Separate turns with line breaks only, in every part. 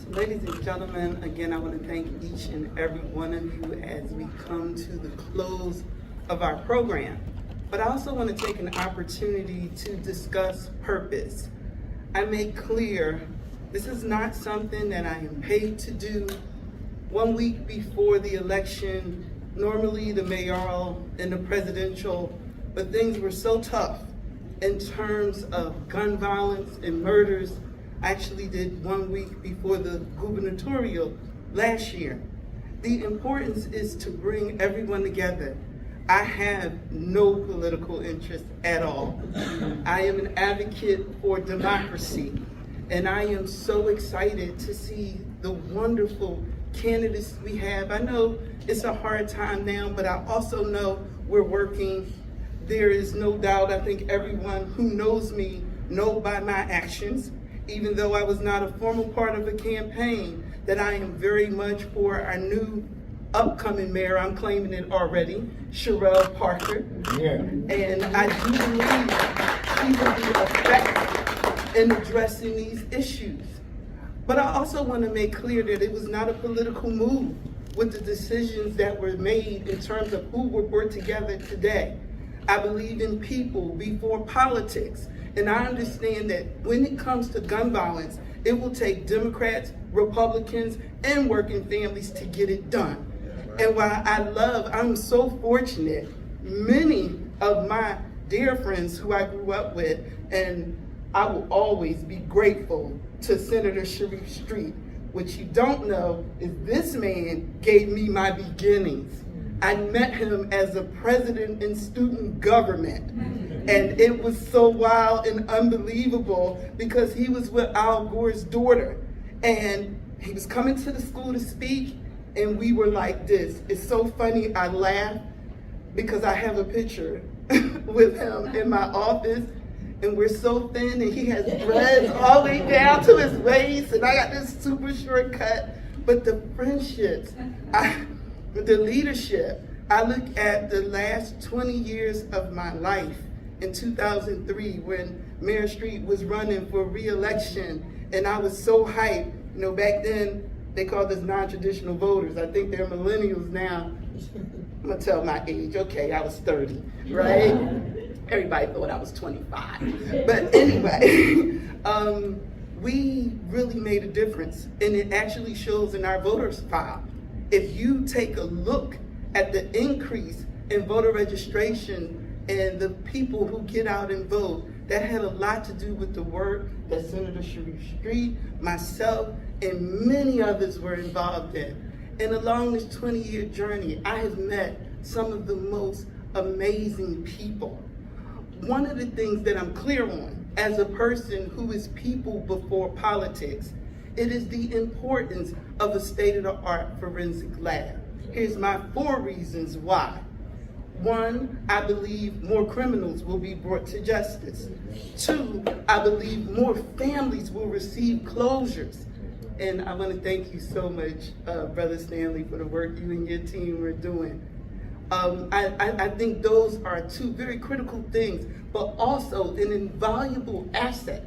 Ladies and gentlemen, again, I want to thank each and every one of you as we come to the close of our program. But I also want to take an opportunity to discuss purpose. I make clear this is not something that I am paid to do. 1 week before the election, normally the mayoral and the presidential, but things were so tough in terms of gun violence and murders. I actually did 1 week before the gubernatorial last year. The importance is to bring everyone together. I have no political interest at all. I am an advocate for democracy, and I am so excited to see the wonderful candidates we have. I know it's a hard time now, but I also know we're working. There is no doubt, I think everyone who knows me know by my actions, even though I was not a formal part of a campaign, that I am very much for our new upcoming mayor. I'm claiming it already, Sharif Parker. Yeah. And I do believe she will be effective in addressing these issues. But I also want to make clear that it was not a political move with the decisions that were made in terms of who were brought together today. I believe in people before politics. And I understand that when it comes to gun violence, it will take Democrats, Republicans, and working families to get it done. And while I'm so fortunate, many of my dear friends who I grew up with, and I will always be grateful to Senator Sharif Street. What you don't know is this man gave me my beginnings. I met him as a president in student government. And it was so wild and unbelievable because he was with Al Gore's daughter. And he was coming to the school to speak, and we were like this. It's so funny, I laugh because I have a picture with him in my office, and we're so thin, and he has dreads all the way down to his waist, and I got this super short cut. But the friendships, the leadership, I look at the last 20 years of my life. In 2003, when Mayor Street was running for re-election, and I was so hyped. You know, back then, they called us non-traditional voters. I think they're millennials now. I'm gonna tell my age. Okay, I was 30, right? Everybody thought I was 25. But anyway, we really made a difference, and it actually shows in our voters file. If you take a look at the increase in voter registration and the people who get out and vote, that had a lot to do with the work that Senator Sharif Street, myself, and many others were involved in. And along this 20-year journey, I have met some of the most amazing people. One of the things that I'm clear on, as a person who is people before politics, it is the importance of a state-of-the-art forensic lab. Here's my 4 reasons why. 1, I believe more criminals will be brought to justice. 2, I believe more families will receive closures. And I want to thank you so much, Brother Stanley, for the work you and your team are doing. I think those are 2 very critical things, but also an invaluable asset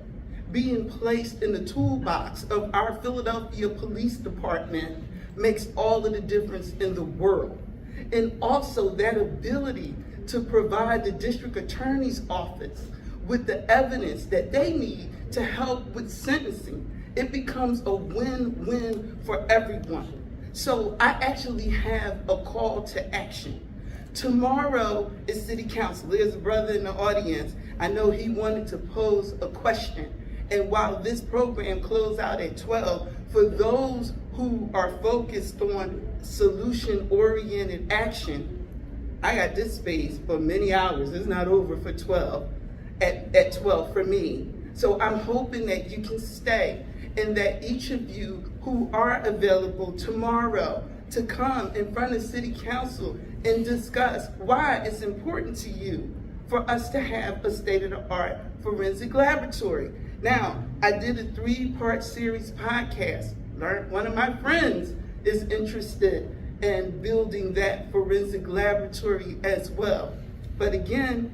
being placed in the toolbox of our Philadelphia Police Department makes all of the difference in the world. And also that ability to provide the district attorney's office with the evidence that they need to help with sentencing. It becomes a win-win for everyone. So I actually have a call to action. Tomorrow is City Council. There's a brother in the audience. I know he wanted to pose a question. And while this program closed out at 12, for those who are focused on solution-oriented action, I got this space for many hours. It's not over for 12, at 12 for me. So I'm hoping that you can stay and that each of you who are available tomorrow to come in front of City Council and discuss why it's important to you for us to have a state-of-the-art forensic laboratory. Now, I did a 3-part series podcast. One of my friends is interested in building that forensic laboratory as well. But again,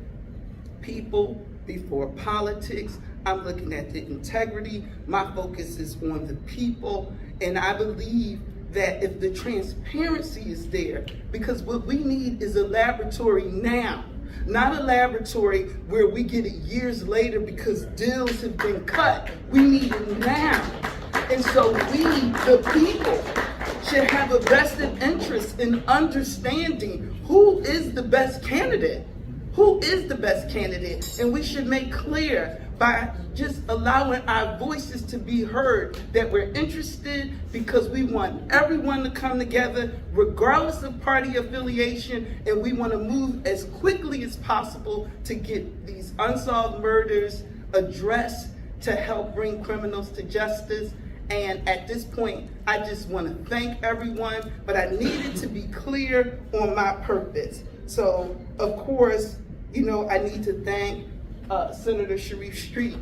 people, before politics. I'm looking at the integrity. My focus is on the people. And I believe that if the transparency is there, because what we need is a laboratory now, not a laboratory where we get it years later because deals have been cut. We need it now. And so we, the people, should have a vested interest in understanding who is the best candidate. Who is the best candidate? And we should make clear by just allowing our voices to be heard that we're interested because we want everyone to come together regardless of party affiliation, and we want to move as quickly as possible to get these unsolved murders addressed to help bring criminals to justice. And at this point, I just want to thank everyone, but I needed to be clear on my purpose. So, of course, you know, I need to thank Senator Sharif Street.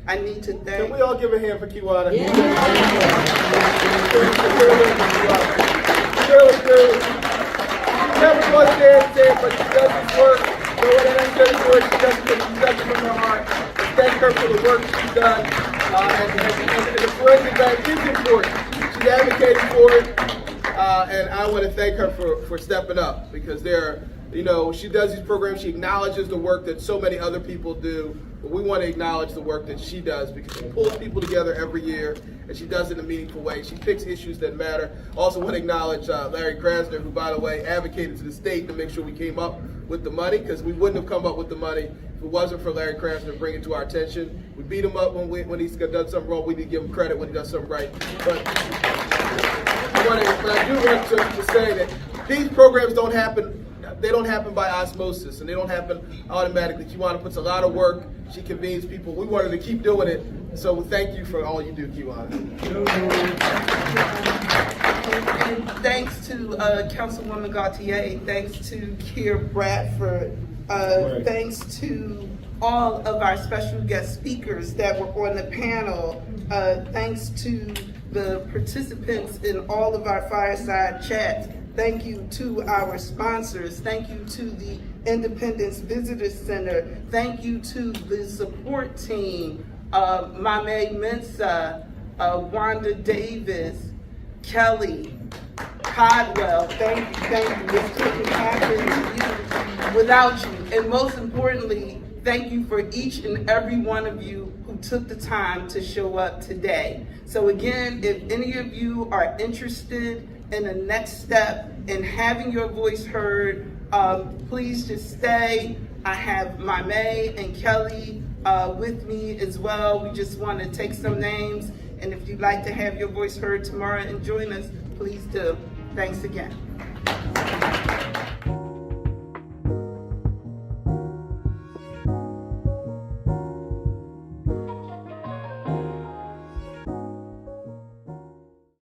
I need to thank...
Can we all give a hand for Keiwana?
Yeah.
Never goes there and say, but she does this work. So when it ain't good for her, she does it from her heart. Thank her for the work she's done. And the forensic bank is important. She's advocating for it. And I want to thank her for stepping up, because you know, she does these programs, she acknowledges the work that so many other people do, but we want to acknowledge the work that she does, because she pulls people together every year, and she does it in a meaningful way. She picks issues that matter. Also want to acknowledge Larry Krasner, who, by the way, advocated to the state to make sure we came up with the money, because we wouldn't have come up with the money if it wasn't for Larry Krasner bringing it to our attention. We beat him up when he's done something wrong. We need to give him credit when he does something right. But I do want to say that these programs don't happen. They don't happen by osmosis, and they don't happen automatically. Keiwana puts a lot of work. She convenes people. We wanted to keep doing it, so thank you for all you do, Keiwana.
And thanks to Councilwoman Gauthier, thanks to Keir Bradford, thanks to all of our special guest speakers that were on the panel, thanks to the participants in all of our fireside chats. Thank you to our sponsors. Thank you to the Independence Visitor Center. Thank you to the support team, Mame Mensa, Wanda Davis, Kelly, Codwell. Thank you. This couldn't happen without you. And most importantly, thank you for each and every one of you who took the time to show up today. So again, if any of you are interested in the next step in having your voice heard, please just stay. I have Mame and Kelly with me as well. We just want to take some names, and if you'd like to have your voice heard tomorrow and join us, please do. Thanks again.